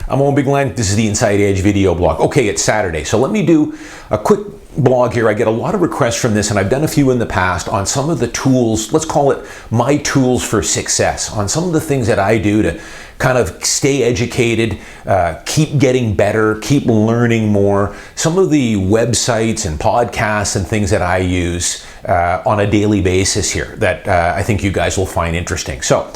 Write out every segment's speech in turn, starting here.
I'm Owen Bigland. This is the Inside Edge video blog. Okay, it's Saturday, so let me do a quick blog here. I get a lot of requests from this, and I've done a few in the past on some of the tools, let's call it my tools for success, on some of the things that I do to kind of stay educated, keep getting better, keep learning more, some of the websites and podcasts and things that I use on a daily basis here that I think you guys will find interesting. So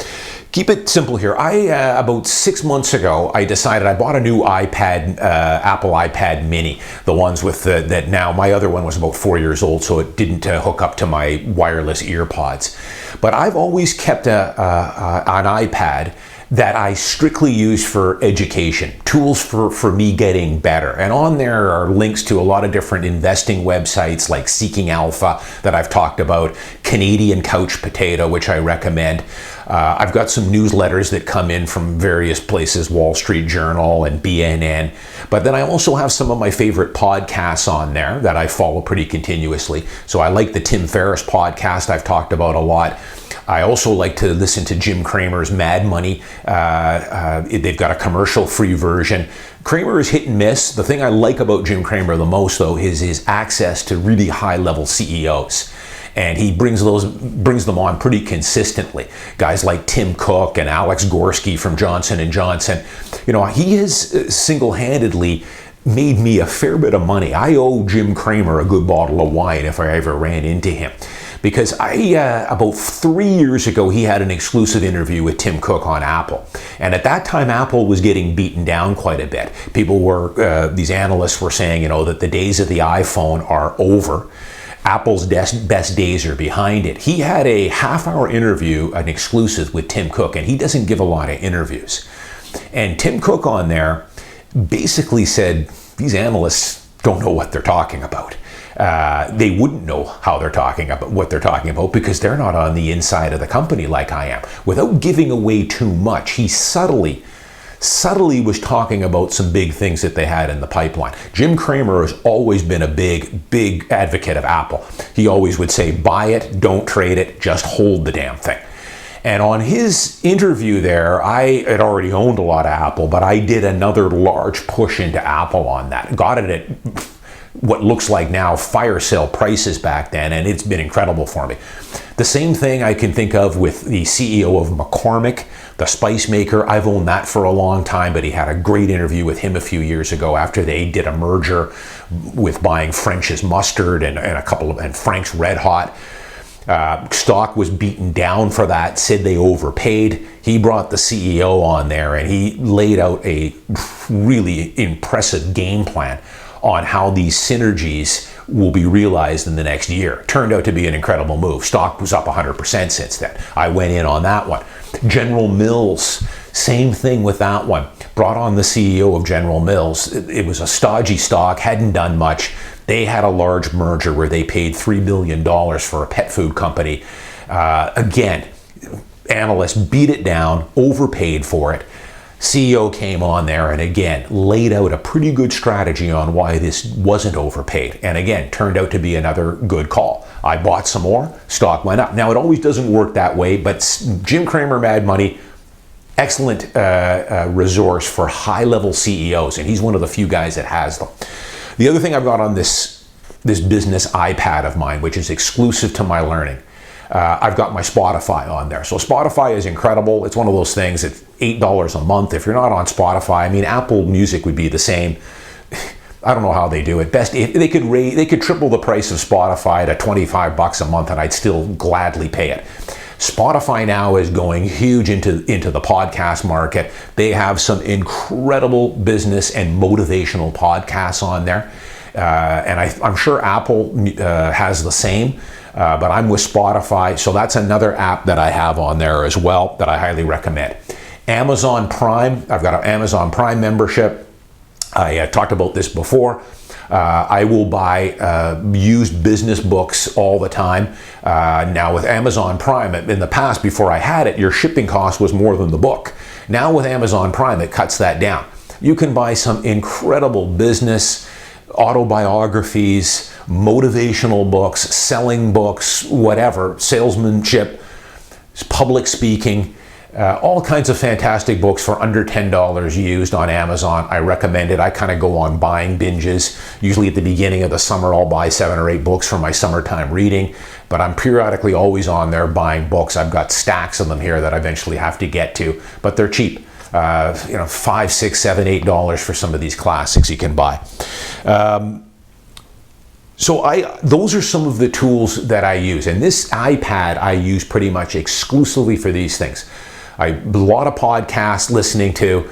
keep it simple here. About 6 months ago, I decided I bought a new iPad, Apple iPad mini, the ones with that now. My other one was about 4 years old, so it didn't hook up to my wireless ear pods. But I've always kept an iPad that I strictly use for education, tools for me getting better. And on there are links to a lot of different investing websites like Seeking Alpha that I've talked about, Canadian Couch Potato, which I recommend. I've got some newsletters that come in from various places, Wall Street Journal and BNN. But then I also have some of my favorite podcasts on there that I follow pretty continuously. So I like the Tim Ferriss podcast I've talked about a lot. I also like to listen to Jim Cramer's Mad Money. They've got a commercial-free version. Cramer is hit and miss. The thing I like about Jim Cramer the most, though, is his access to really high-level CEOs. And he brings them on pretty consistently. Guys like Tim Cook and Alex Gorski from Johnson & Johnson. You know, he has single-handedly made me a fair bit of money. I owe Jim Cramer a good bottle of wine if I ever ran into him. Because about 3 years ago, he had an exclusive interview with Tim Cook on Apple. And at that time, Apple was getting beaten down quite a bit. These analysts were saying, you know, that the days of the iPhone are over. Apple's best days are behind it. He had a half-hour interview, an exclusive with Tim Cook, and he doesn't give a lot of interviews. And Tim Cook on there basically said, these analysts don't know what they're talking about. They wouldn't know how they're talking about what they're talking about because they're not on the inside of the company like I am. Without giving away too much, he subtly was talking about some big things that they had in the pipeline. Jim Cramer has always been a big advocate of Apple. He always would say, buy it, don't trade it, just hold the damn thing. And on his interview there, I had already owned a lot of Apple, but I did another large push into Apple on that. Got it at what looks like now fire sale prices back then, and it's been incredible for me. The same thing I can think of with the CEO of McCormick, the spice maker. I've owned that for a long time, but he had a great interview with him a few years ago after they did a merger with buying French's Mustard and Frank's Red Hot. Stock was beaten down for that, said they overpaid. He brought the CEO on there and he laid out a really impressive game plan on how these synergies will be realized in the next year. Turned out to be an incredible move. Stock was up 100% since then. I went in on that one. General Mills, same thing with that one. Brought on the CEO of General Mills. It was a stodgy stock, hadn't done much. They had a large merger where they paid $3 billion for a pet food company. Again, analysts beat it down, overpaid for it. CEO came on there and again laid out a pretty good strategy on why this wasn't overpaid. And again, turned out to be another good call. I bought some more, stock went up. Now, it always doesn't work that way, but Jim Cramer, Mad Money, excellent resource for high-level CEOs, and he's one of the few guys that has them. The other thing I've got on this business iPad of mine, which is exclusive to my learning, I've got my Spotify on there. So Spotify is incredible. It's one of those things, it's $8 a month. If you're not on Spotify, I mean, Apple Music would be the same. I don't know how they do it. Best if they could triple the price of Spotify to $25 a month and I'd still gladly pay it. Spotify now is going huge into the podcast market. They have some incredible business and motivational podcasts on there. And I'm sure Apple has the same. But I'm with Spotify, so that's another app that I have on there as well that I highly recommend. Amazon Prime, I've got an Amazon Prime membership. I talked about this before. I will buy used business books all the time. Now with Amazon Prime, in the past, before I had it, your shipping cost was more than the book. Now with Amazon Prime, it cuts that down. You can buy some incredible business, autobiographies, motivational books, selling books, whatever, salesmanship, public speaking, All kinds of fantastic books for under $10 used on Amazon. I recommend it. I kind of go on buying binges. Usually at the beginning of the summer, I'll buy 7 or 8 books for my summertime reading, but I'm periodically always on there buying books. I've got stacks of them here that I eventually have to get to, but they're cheap. $5, $6, $7, $8 for some of these classics you can buy. Those are some of the tools that I use, and this iPad I use pretty much exclusively for these things. A lot of podcasts listening to,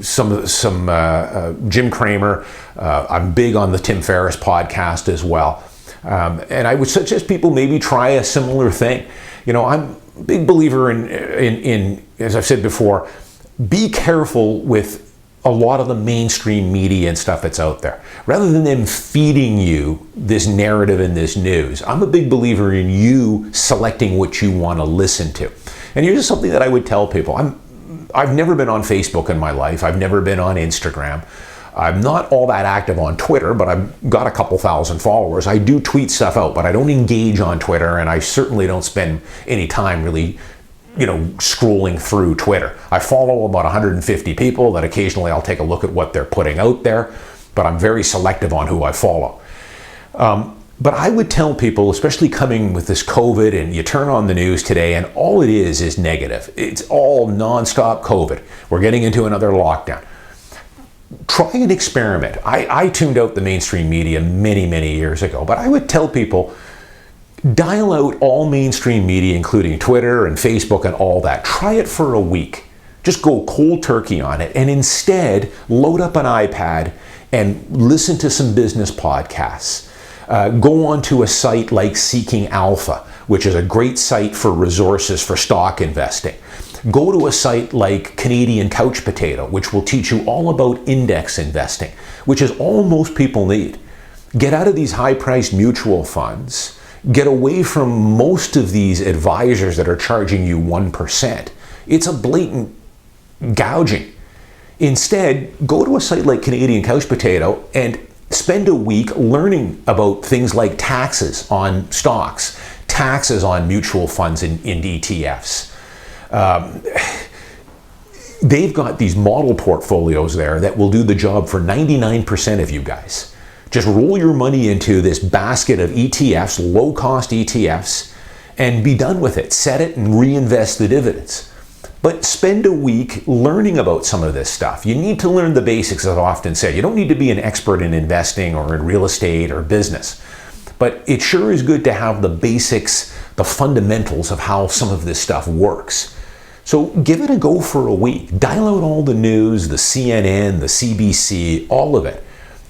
some Jim Cramer. I'm big on the Tim Ferriss podcast as well. And I would suggest people maybe try a similar thing. I'm a big believer in, as I've said before, be careful with a lot of the mainstream media and stuff that's out there. Rather than them feeding you this narrative and this news, I'm a big believer in you selecting what you want to listen to. And here's something that I would tell people. I've never been on Facebook in my life. I've never been on Instagram. I'm not all that active on Twitter, but I've got a couple thousand followers. I do tweet stuff out, but I don't engage on Twitter, and I certainly don't spend any time really scrolling through Twitter. I follow about 150 people that occasionally I'll take a look at what they're putting out there, but I'm very selective on who I follow. But I would tell people, especially coming with this COVID, and you turn on the news today and all it is negative. It's all nonstop COVID. We're getting into another lockdown. Try an experiment. I tuned out the mainstream media many, many years ago, but I would tell people, dial out all mainstream media, including Twitter and Facebook and all that. Try it for a week. Just go cold turkey on it, and instead load up an iPad and listen to some business podcasts. Go onto a site like Seeking Alpha, which is a great site for resources for stock investing. Go to a site like Canadian Couch Potato, which will teach you all about index investing, which is all most people need. Get out of these high-priced mutual funds. Get away from most of these advisors that are charging you 1%. It's a blatant gouging. Instead, go to a site like Canadian Couch Potato and spend a week learning about things like taxes on stocks, taxes on mutual funds and ETFs. They've got these model portfolios there that will do the job for 99% of you guys. Just roll your money into this basket of ETFs, low-cost ETFs, and be done with it. Set it and reinvest the dividends. But spend a week learning about some of this stuff. You need to learn the basics, as I've often said. You don't need to be an expert in investing or in real estate or business. But it sure is good to have the basics, the fundamentals of how some of this stuff works. So give it a go for a week. Dial out all the news, the CNN, the CBC, all of it.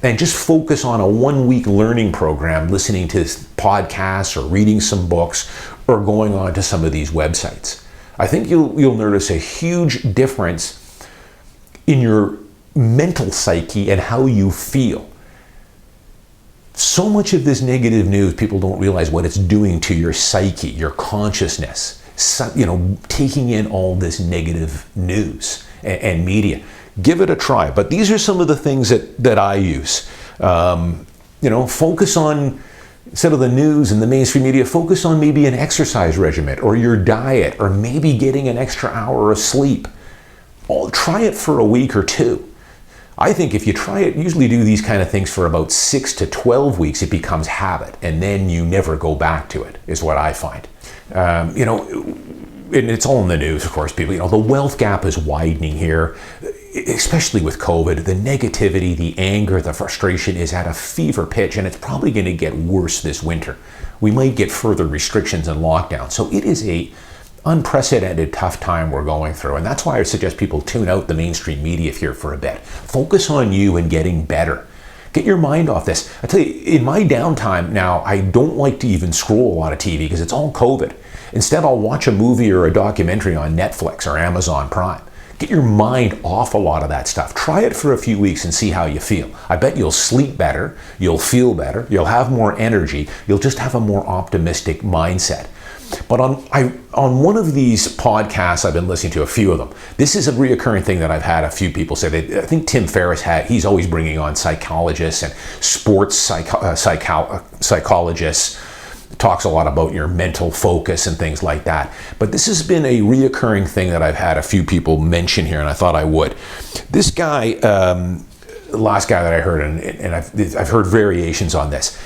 And just focus on a 1-week learning program, listening to podcasts or reading some books or going on to some of these websites. I think you'll notice a huge difference in your mental psyche and how you feel. So much of this negative news, people don't realize what it's doing to your psyche, your consciousness, taking in all this negative news and media. Give it a try. But these are some of the things that I use. Focus on, instead of the news and the mainstream media, focus on maybe an exercise regimen or your diet or maybe getting an extra hour of sleep. Try it for a week or 2. I think if you try it, usually do these kind of things for about 6 to 12 weeks, it becomes habit, and then you never go back to it, is what I find. And it's all in the news, of course, people. The wealth gap is widening here, especially with COVID. The negativity, the anger, the frustration is at a fever pitch, and it's probably going to get worse this winter. We might get further restrictions and lockdowns. So it is a unprecedented tough time we're going through, and that's why I suggest people tune out the mainstream media here for a bit. Focus on you and getting better. Get your mind off this. I tell you, in my downtime now, I don't like to even scroll a lot of TV because it's all COVID. Instead, I'll watch a movie or a documentary on Netflix or Amazon Prime. Get your mind off a lot of that stuff. Try it for a few weeks and see how you feel. I bet you'll sleep better, you'll feel better, you'll have more energy, you'll just have a more optimistic mindset. But on one of these podcasts I've been listening to, a few of them, this is a reoccurring thing that I've had a few people say. I think Tim Ferriss he's always bringing on psychologists and sports psychologists talks a lot about your mental focus and things like that. But this has been a reoccurring thing that I've had a few people mention here, and I thought I would. This guy, the last guy that I heard, and I've heard variations on this.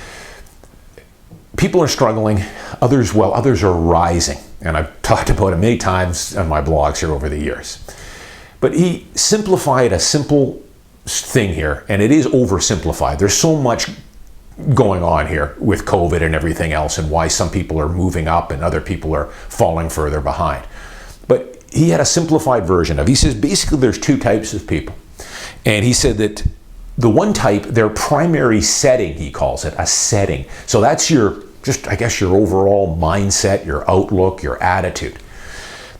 People are struggling, others are rising. And I've talked about it many times on my blogs here over the years. But he simplified a simple thing here, and it is oversimplified. There's so much going on here with COVID and everything else, and why some people are moving up and other people are falling further behind. But he had a simplified version of it. He says basically there's two types of people. And he said that the one type, their primary setting, he calls it, a setting. So that's your, just I guess your overall mindset, your outlook, your attitude.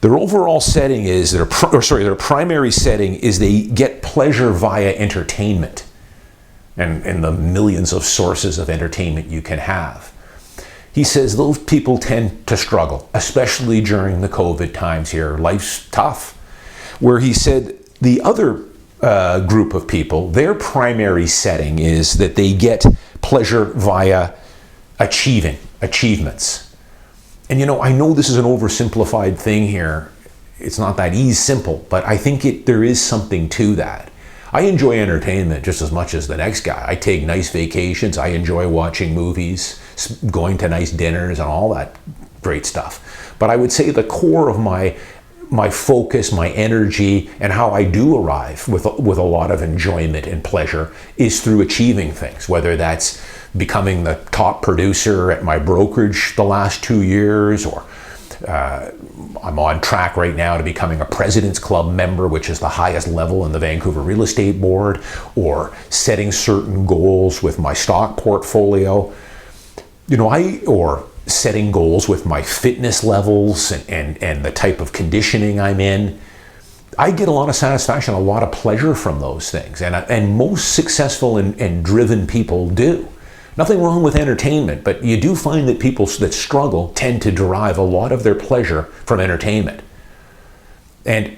Their overall setting is, their primary setting is they get pleasure via entertainment and the millions of sources of entertainment you can have. He says those people tend to struggle, especially during the COVID times here. Life's tough. Where he said the other group of people, their primary setting is that they get pleasure via achievements. And you know, I know this is an oversimplified thing here. It's not that simple, but I think there is something to that. I enjoy entertainment just as much as the next guy. I take nice vacations. I enjoy watching movies, going to nice dinners and all that great stuff. But I would say the core of my focus, my energy, and how I do arrive with a lot of enjoyment and pleasure is through achieving things, whether that's becoming the top producer at my brokerage the last 2 years, or I'm on track right now to becoming a President's Club member, which is the highest level in the Vancouver Real Estate Board, or setting certain goals with my stock portfolio. You know, or setting goals with my fitness levels and the type of conditioning I'm in. I get a lot of satisfaction, a lot of pleasure from those things. And most successful and driven people do. Nothing wrong with entertainment, but you do find that people that struggle tend to derive a lot of their pleasure from entertainment. And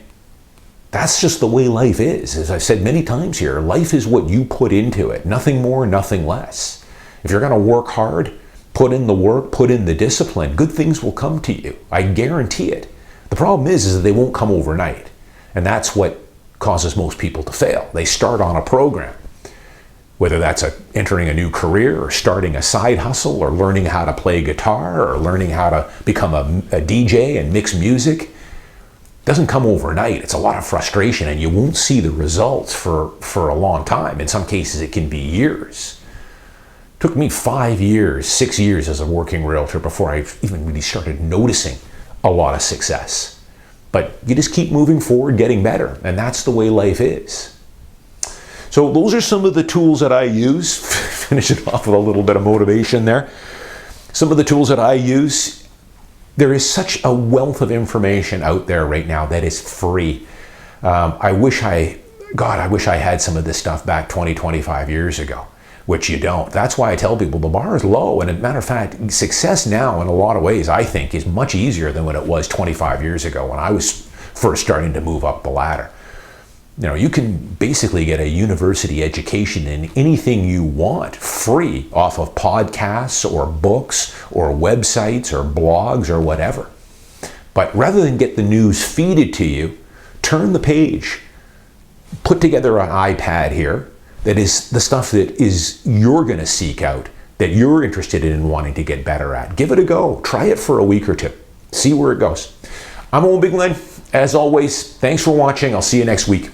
that's just the way life is. As I've said many times here, life is what you put into it. Nothing more, nothing less. If you're going to work hard, put in the work, put in the discipline, good things will come to you. I guarantee it. The problem is that they won't come overnight. And that's what causes most people to fail. They start on a program, whether that's entering a new career or starting a side hustle or learning how to play guitar or learning how to become a DJ and mix music. It doesn't come overnight. It's a lot of frustration, and you won't see the results for a long time. In some cases, it can be years. It took me 5 years, 6 years as a working realtor before I even really started noticing a lot of success. But you just keep moving forward, getting better, and that's the way life is. So those are some of the tools that I use. Finish it off with a little bit of motivation there. Some of the tools that I use. There is such a wealth of information out there right now that is free. I wish I had some of this stuff back 20, 25 years ago, which you don't. That's why I tell people the bar is low. And as a matter of fact, success now in a lot of ways, I think, is much easier than when it was 25 years ago when I was first starting to move up the ladder. You know, you can basically get a university education in anything you want free off of podcasts or books or websites or blogs or whatever. But rather than get the news feeded to you, turn the page, put together an iPad here that is the stuff that is you're going to seek out, that you're interested in wanting to get better at. Give it a go. Try it for a week or two. See where it goes. I'm Owen Bigland. As always, thanks for watching. I'll see you next week.